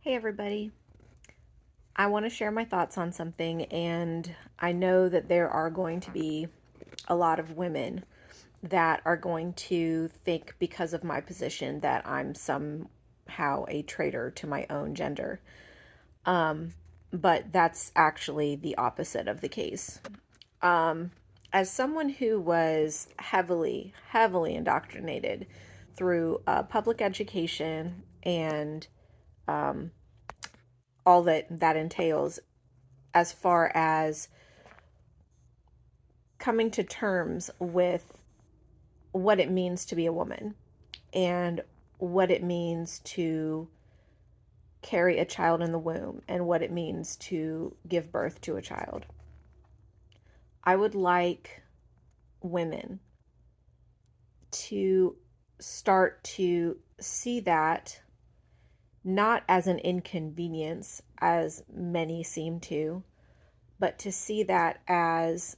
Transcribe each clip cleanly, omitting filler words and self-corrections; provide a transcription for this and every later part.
Hey everybody. I want to share my thoughts on something, and I know that there are going to be a lot of women that are going to think, because of my position, that I'm somehow a traitor to my own gender. Um, but that's actually the opposite of the case. Um, as someone who was heavily indoctrinated through public education and um, all that entails, as far as coming to terms with what it means to be a woman and what it means to carry a child in the womb and what it means to give birth to a child. I would like women to start to see that not as an inconvenience, as many seem to, but to see that as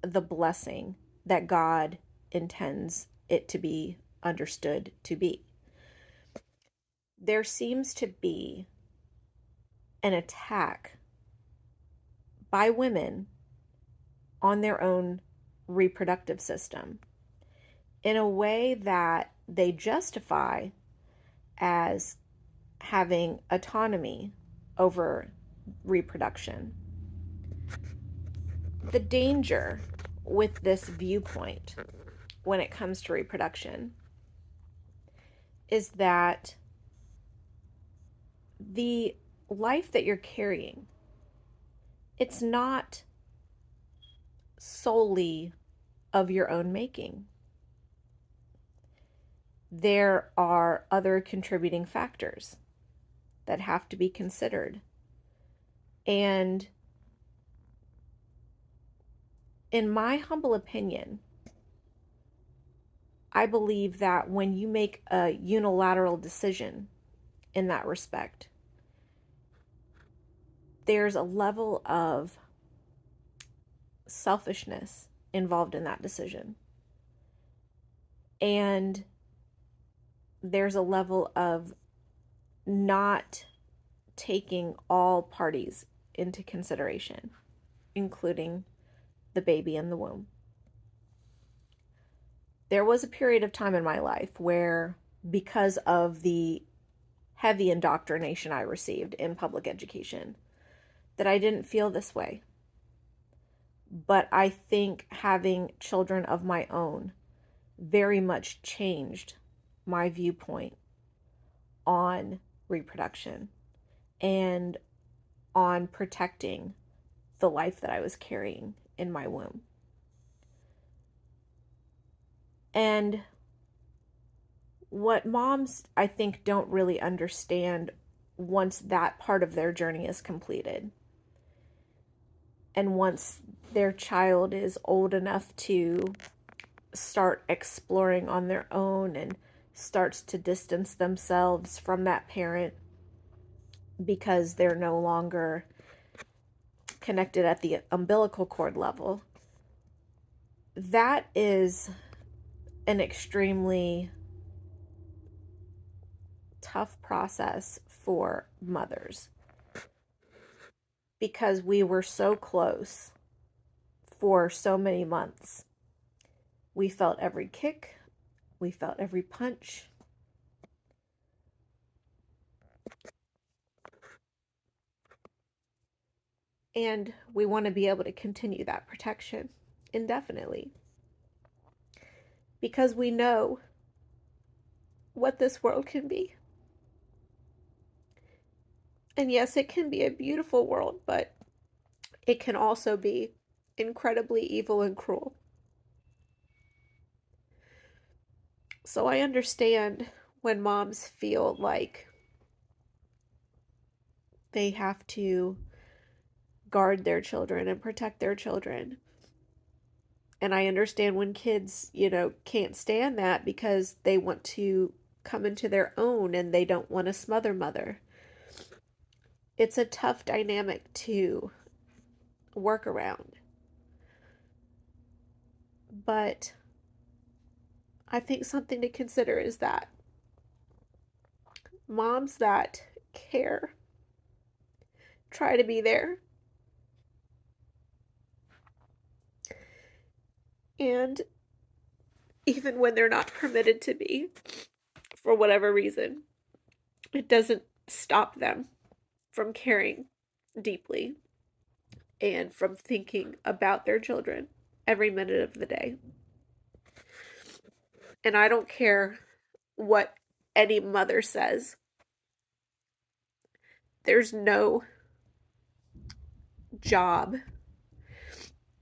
the blessing that God intends it to be understood to be. There seems to be an attack by women on their own reproductive system in a way that they justify as having autonomy over reproduction. The danger with this viewpoint when it comes to reproduction is that the life that you're carrying, it's not solely of your own making. There are other contributing factors that have to be considered. And in my humble opinion, I believe that when you make a unilateral decision in that respect, there's a level of selfishness involved in that decision. And there's a level of not taking all parties into consideration, including the baby in the womb. There was a period of time in my life where, because of the heavy indoctrination I received in public education, that I didn't feel this way. But I think having children of my own very much changed my viewpoint on reproduction and on protecting the life that I was carrying in my womb. And what moms, I think, don't really understand once that part of their journey is completed, and once their child is old enough to start exploring on their own and starts to distance themselves from that parent because they're no longer connected at the umbilical cord level, that is an extremely tough process for mothers, because we were so close for so many months. We felt every kick, we felt every punch. And we want to be able to continue that protection indefinitely, because we know what this world can be. And yes, it can be a beautiful world, but it can also be incredibly evil and cruel. So I understand when moms feel like they have to guard their children and protect their children. And I understand when kids, can't stand that because they want to come into their own and they don't want to smother mother. It's a tough dynamic to work around. But I think something to consider is that moms that care, try to be there. And even when they're not permitted to be, for whatever reason, it doesn't stop them from caring deeply and from thinking about their children every minute of the day. And I don't care what any mother says. There's no job,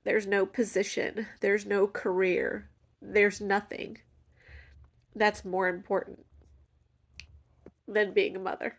there's no position, there's no career, there's nothing that's more important than being a mother.